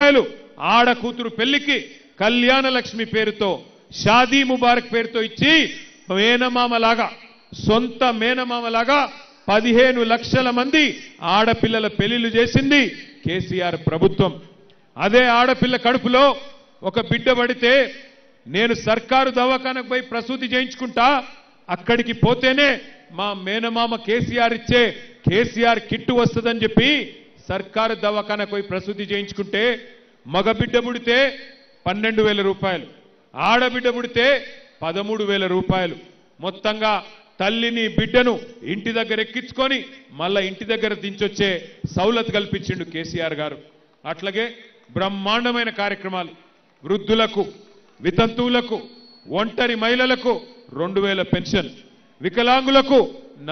రూపాయలు ఆడ కూతురు పెళ్లికి కళ్యాణ లక్ష్మి పేరుతో షాదీ ముబారక్ పేరుతో ఇచ్చి మేనమామలాగా సొంత మేనమామలాగా 15 లక్షల మంది ఆడపిల్లల పెళ్లిళ్లు చేసింది కేసీఆర్ ప్రభుత్వం. అదే ఆడపిల్ల కడుపులో ఒక బిడ్డ పడితే నేను సర్కారు దవాఖానకు పోయి ప్రసూతి చేయించుకుంటా, అక్కడికి పోతేనే మా మేనమామ కేసీఆర్ ఇచ్చే కేసీఆర్ కిట్టు వస్తుందని చెప్పి సర్కారు దవాఖానకు పోయి ప్రసూతి చేయించుకుంటే మగబిడ్డ పుడితే 12,000 రూపాయలు, ఆడబిడ్డ పుడితే 13,000 రూపాయలు. మొత్తంగా తల్లిని బిడ్డను ఇంటి దగ్గర ఎక్కించుకొని మళ్ళా ఇంటి దగ్గర దించొచ్చే సౌలత్ కల్పించిండు కేసీఆర్ గారు. అట్లాగే బ్రహ్మాండమైన కార్యక్రమాలు వృద్ధులకు, వితంతువులకు, ఒంటరి మహిళలకు 2,000 పెన్షన్, వికలాంగులకు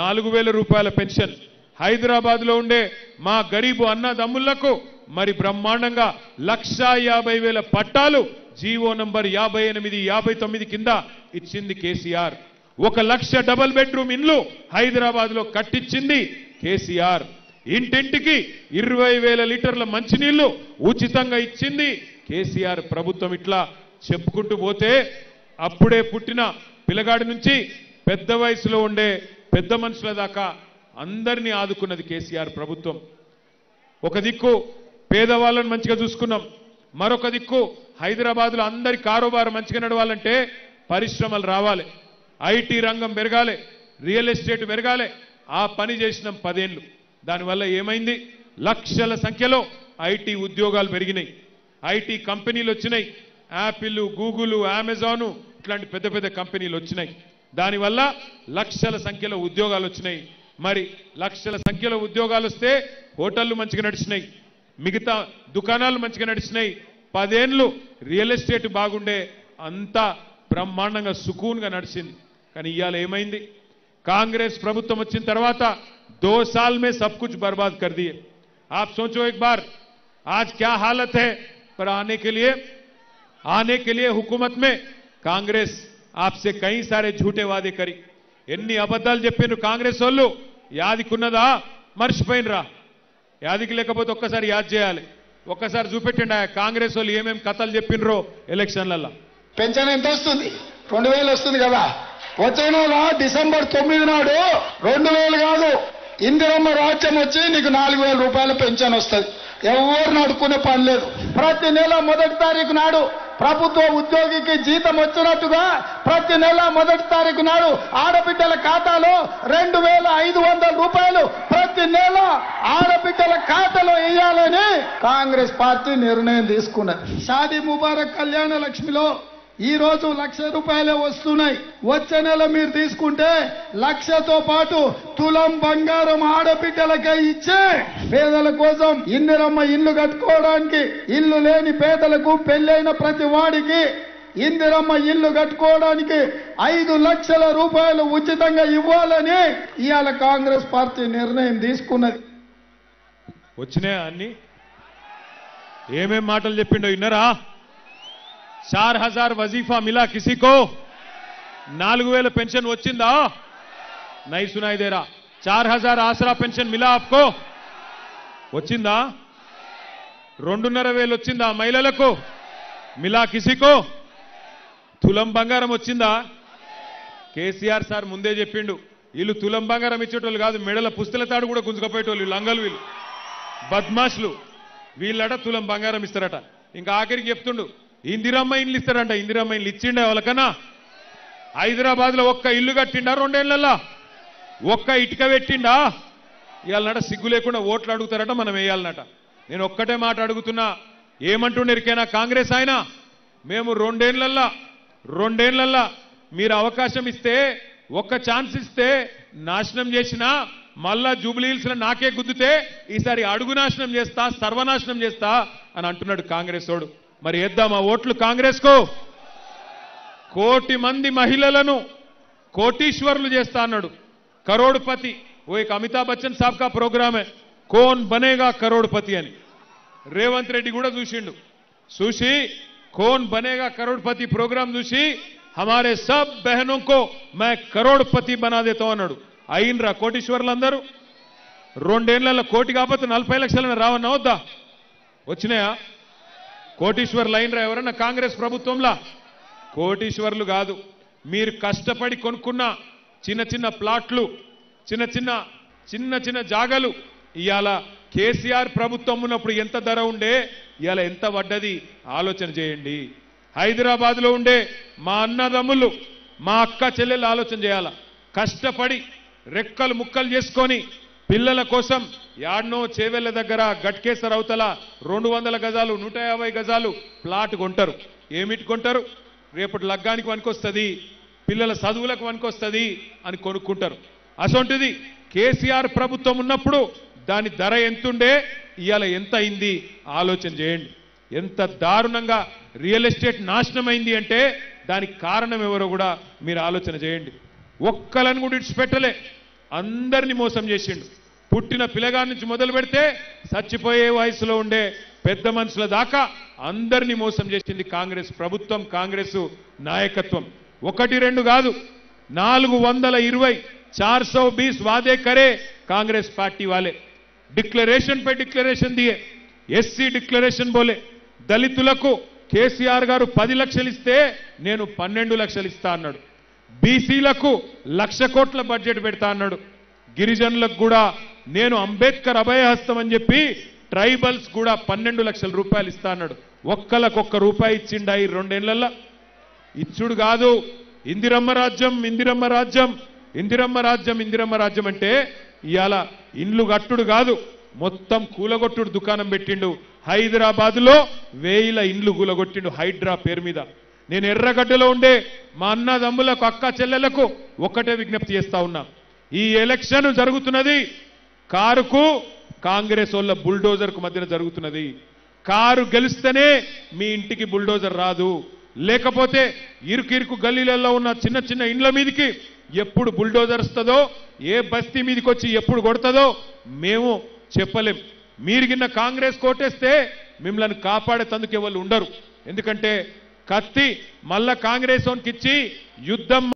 4,000 రూపాయల పెన్షన్, హైదరాబాద్లో ఉండే మా గరీబు అన్నదమ్ములకు మరి బ్రహ్మాండంగా 1,50,000 పట్టాలు జీవో నంబర్ 58, 59 కింద ఇచ్చింది కేసీఆర్. 1,00,000 డబుల్ బెడ్రూమ్ ఇండ్లు హైదరాబాద్లో కట్టించింది కేసీఆర్. ఇంటింటికి 20,000 లీటర్ల మంచినీళ్లు ఉచితంగా ఇచ్చింది కేసీఆర్ ప్రభుత్వం. ఇట్లా చెప్పుకుంటూ పోతే అప్పుడే పుట్టిన పిల్లగాడి నుంచి పెద్ద వయసులో ఉండే పెద్ద మనుషుల దాకా అందరినీ ఆదుకున్నది కేసీఆర్ ప్రభుత్వం. ఒక దిక్కు పేదవాళ్ళని మంచిగా చూసుకున్నాం, మరొక దిక్కు హైదరాబాద్లో అందరి కారోబారు మంచిగా నడవాలంటే పరిశ్రమలు రావాలి, ఐటీ రంగం పెరగాలి, రియల్ ఎస్టేట్ పెరగాలి. ఆ పని చేసినాం 10 ఏళ్ళు. దానివల్ల ఏమైంది? లక్షల సంఖ్యలో ఐటీ ఉద్యోగాలు పెరిగినాయి, ఐటీ కంపెనీలు వచ్చినాయి, యాపిల్, గూగుల్, అమెజాన్ ఇట్లాంటి పెద్ద పెద్ద కంపెనీలు వచ్చినాయి. దానివల్ల లక్షల సంఖ్యలో ఉద్యోగాలు వచ్చినాయి. మరి లక్షల సంఖ్యలో ఉద్యోగాలు వస్తే హోటళ్లు మంచిగా నడిచినాయి, మిగతా దుకాణాలు మంచిగా నడిచినాయి. 10 ఏళ్ళు రియల్ ఎస్టేట్ బాగుండే అంతా బ్రహ్మాండంగా సుకూన్గా నడిచింది. కానీ ఇవాళ ఏమైంది? కాంగ్రెస్ ప్రభుత్వం వచ్చిన తర్వాత 2 साल में सब कुछ बर्बाद कर दिए. आप सोचो एक बार आज क्या हालत है. पर आने के लिए हुकूमत में कांग्रेस आपसे कई सारे झूठे वादे करी. ఎన్ని అబద్ధాలు చెప్పినారు కాంగ్రెస్ వాళ్ళు. యాదికున్నదా? మర్చిపోయినరా? యాదికి లేకపోతే ఒక్కసారి యాద్ చేయాలి. ఒక్కసారి చూపెట్టండి కాంగ్రెస్ వాళ్ళు ఏమేమి కథలు చెప్పినరో ఎలక్షన్లలో. పెన్షన్ ఎంత వస్తుంది? 2,000 వస్తుంది కదా. వచ్చే నెల డిసెంబర్ 9 నాడు 2,000 కాదు, ఇందిరమ్మ రాజ్యం వచ్చి నీకు 4,000 రూపాయల పెన్షన్ వస్తుంది. ఎవరు అడుక్కునే పని లేదు. ప్రతి నెల 1వ తారీఖు నాడు ప్రభుత్వ ఉద్యోగికి జీతం వచ్చినట్టుగా ప్రతి నెల 1వ తారీఖు నాడు ఆడబిడ్డల ఖాతాలో 2,500 రూపాయలు ప్రతి నెల ఆడబిడ్డల ఖాతాలో వేయాలని కాంగ్రెస్ పార్టీ నిర్ణయం తీసుకున్నది. షాదీ ముబారక్ కళ్యాణ లక్ష్మిలో ఈ రోజు 1,00,000 రూపాయలే వస్తున్నాయి. వచ్చే నెల మీరు తీసుకుంటే 1,00,000తో పాటు తులం బంగారం ఆడబిడ్డలకే ఇచ్చే పేదల కోసం ఇందిరమ్మ ఇల్లు కట్టుకోవడానికి, ఇల్లు లేని పేదలకు, పెళ్ళైన ప్రతి వాడికి ఇందిరమ్మ ఇల్లు కట్టుకోవడానికి 5 లక్షల రూపాయలు ఉచితంగా ఇవ్వాలని ఇవాళ కాంగ్రెస్ పార్టీ నిర్ణయం తీసుకున్నది. వచ్చినాయా అన్ని? ఏమేం మాటలు చెప్పిండో విన్నారా? 4,000 वजीफा मिला किसी को? 4,000 पेंशन వచ్చిందా? नहीं सुनाई दे रहा. 4,000 आसरा पेंशन मिला आपको? వచ్చిందా? 2,500 వచ్చిందా మహిళలకు? మిలా కిసికో? తులం బంగారం వచ్చిందా? కేసీఆర్ సార్ ముందే చెప్పిండు, వీళ్ళు తులం బంగారం ఇచ్చేటోళ్ళు కాదు, మెడల పుస్తల తాడు కూడా గుంజుకపోయేటోళ్ళు లంగలు, వీళ్ళు బద్మాష్లు. వీళ్ళట తులం బంగారం ఇస్తారట. ఇంకా ఆఖరికి చెప్తుండు ఇందిరమ్మ ఇండ్లు ఇస్తారంట. ఇందిరమ్మ ఇండ్లు ఇచ్చిండే వాళ్ళకన్నా? హైదరాబాద్లో ఒక్క ఇల్లు కట్టిండా 2 ఏళ్లలో? ఒక్క ఇటుక పెట్టిండా? ఇవాళనట సిగ్గు లేకుండా ఓట్లు అడుగుతారట, మనం వేయాలన్నట. నేను ఒక్కటే మాట అడుగుతున్నా, ఏమంటుండేరికైనా కాంగ్రెస్ ఆయన, మేము 2 ఏళ్లల్లో మీరు అవకాశం ఇస్తే, ఒక్క ఛాన్స్ ఇస్తే నాశనం చేసినా మళ్ళా జూబ్లీ హిల్స్ లో నాకే గుద్దుతే ఈసారి అడుగు నాశనం చేస్తా, సర్వనాశనం చేస్తా అని అంటున్నాడు కాంగ్రెస్ వాడు. మరి వేద్దామా ఓట్లు కాంగ్రెస్ కు? 1 కోటి మంది మహిళలను కోటీశ్వరులు చేస్తా అన్నాడు. కరోడ్పతి. वो एक अमिताभ बच्चन साहब का प्रोग्राम है, कौन बनेगा करोड़पति అని. రేవంత్ రెడ్డి కూడా చూసిండు. చూసి कौन बनेगा करोड़पति प्रोग्राम చూసి हमारे सब बहनों को मैं करोड़पति बना देता हूं అన్నాడు. అయినరా కోటీశ్వరులందరూ? 2 ఏళ్లలో కోటి కాకపోతే 40 లక్షలను రావన్నా వద్దా? వచ్చినాయా? కోటీశ్వర్ లైన్ రా ఎవరన్నా కాంగ్రెస్ ప్రభుత్వంలా? కోటీశ్వర్లు కాదు. మీరు కష్టపడి కొనుక్కున్న చిన్న చిన్న ప్లాట్లు, చిన్న చిన్న జాగలు ఇవాళ కేసీఆర్ ప్రభుత్వం ఉన్నప్పుడు ఎంత ధర ఉండే, ఇవాళ ఎంత పడ్డది ఆలోచన చేయండి. హైదరాబాద్లో ఉండే మా అన్నదమ్ములు, మా అక్క చెల్లెలు ఆలోచన చేయాల. కష్టపడి రెక్కలు ముక్కలు చేసుకొని పిల్లల కోసం యాడ్నో చేవెళ్ల దగ్గర గట్కేసర్ అవతల 200 గజాలు 150 గజాలు ప్లాట్ కొంటారు. ఏమిటి కొంటారు? రేపటి లగ్గానికి వనుకొస్తుంది, పిల్లల చదువులకు వనుకొస్తుంది అని కొనుక్కుంటారు. అసొంటిది కేసీఆర్ ప్రభుత్వం ఉన్నప్పుడు దాని ధర ఎంతుండే, ఇవాళ ఎంత అయింది ఆలోచన చేయండి. ఎంత దారుణంగా రియల్ ఎస్టేట్ నాశనమైంది అంటే దానికి కారణం ఎవరో కూడా మీరు ఆలోచన చేయండి. ఒక్కలను కూడా ఇడిచిపెట్టలే, అందరినీ మోసం చేసిండు. పుట్టిన పిల్లగాడి నుంచి మొదలు పెడితే చచ్చిపోయే వయసులో ఉండే పెద్ద మనుషుల దాకా అందరినీ మోసం చేసింది కాంగ్రెస్ ప్రభుత్వం, కాంగ్రెస్ నాయకత్వం. 1-2 కాదు, 420 420 वादे करे कांग्रेस पार्टी वाले. डिक्लेरेशन पे डिक्लेरेशन दिए, एससी डिक्लेरेशन बोले. దళితులకు కేసీఆర్ గారు 10 లక్షలు ఇస్తే నేను 12 లక్షలు ఇస్తా అన్నాడు. బీసీలకు 1,00,000 కోట్ల బడ్జెట్ పెడతా అన్నాడు. గిరిజనులకు కూడా నేను అంబేద్కర్ అభయహస్తం అని చెప్పి ట్రైబల్స్ కూడా 12 లక్షల రూపాయలు ఇస్తా అన్నాడు. ఒక్కలకొక్క రూపాయి ఇచ్చిండా ఈ 2 ఏళ్లలో? ఇచ్చుడు కాదు. ఇందిరమ్మ రాజ్యం, ఇందిరమ్మ రాజ్యం, ఇందిరమ్మ రాజ్యం, ఇందిరమ్మ రాజ్యం అంటే ఇవాళ ఇండ్లు కట్టుడు కాదు, మొత్తం కూలగొట్టుడు దుకాణం పెట్టిండు. హైదరాబాద్లో 1000 ఇండ్లు కూలగొట్టిండు హైడ్రా పేరు మీద. నేను ఎర్రగడ్డలో ఉండే మా అన్నదమ్ములకు, అక్క చెల్లెలకు ఒకటే విజ్ఞప్తి చేస్తా ఉన్నా. ఈ ఎలక్షన్ జరుగుతున్నది కారుకు కాంగ్రెస్ వాళ్ళ బుల్డోజర్కు మధ్యన జరుగుతున్నది. కారు గెలిస్తేనే మీ ఇంటికి బుల్డోజర్ రాదు, లేకపోతే ఇరుకు గల్లీలలో ఉన్న చిన్న చిన్న ఇండ్ల మీదకి ఎప్పుడు బుల్డోజర్ వస్తుందో, ఏ బస్తీ మీదకి వచ్చి ఎప్పుడు కొడుతుందో మేము చెప్పలేం. మీరు గిన్న కాంగ్రెస్ కోటేస్తే మిమ్మల్ని కాపాడేందుకు ఎవరు ఉండరు. ఎందుకంటే కత్తి మళ్ళా కాంగ్రెస్ వానికి ఇచ్చి యుద్ధం